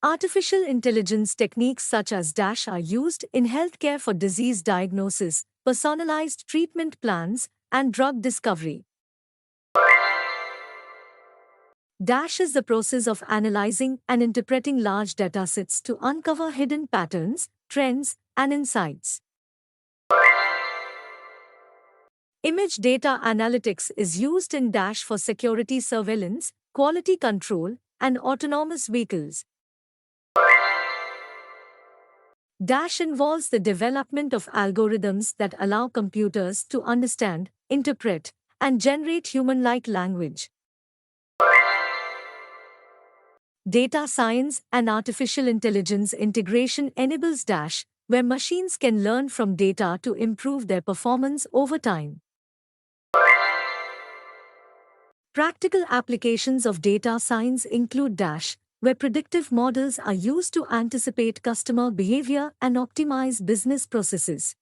Artificial intelligence techniques such as DASH are used in healthcare for disease diagnosis, personalized treatment plans, and drug discovery. DASH is the process of analyzing and interpreting large datasets to uncover hidden patterns, trends, and insights. Image data analytics is used in DASH for security surveillance, quality control, and autonomous vehicles. DASH involves the development of algorithms that allow computers to understand, interpret, and generate human-like language. Data science and artificial intelligence integration enables DASH, where machines can learn from data to improve their performance over time. Practical applications of data science include DASH, where predictive models are used to anticipate customer behavior and optimize business processes.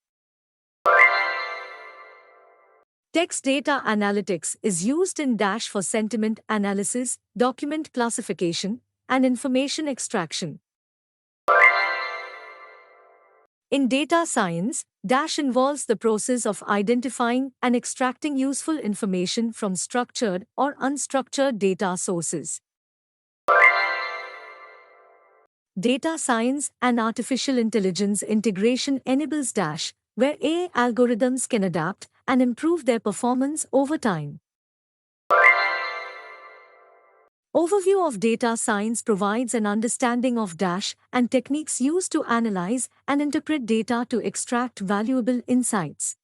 Text data analytics is used in DASH for sentiment analysis, document classification, and information extraction. In data science, DASH involves the process of identifying and extracting useful information from structured or unstructured data sources. Data science and artificial intelligence integration enables DASH, where AI algorithms can adapt and improve their performance over time. Overview of data science provides an understanding of DASH and techniques used to analyze and interpret data to extract valuable insights.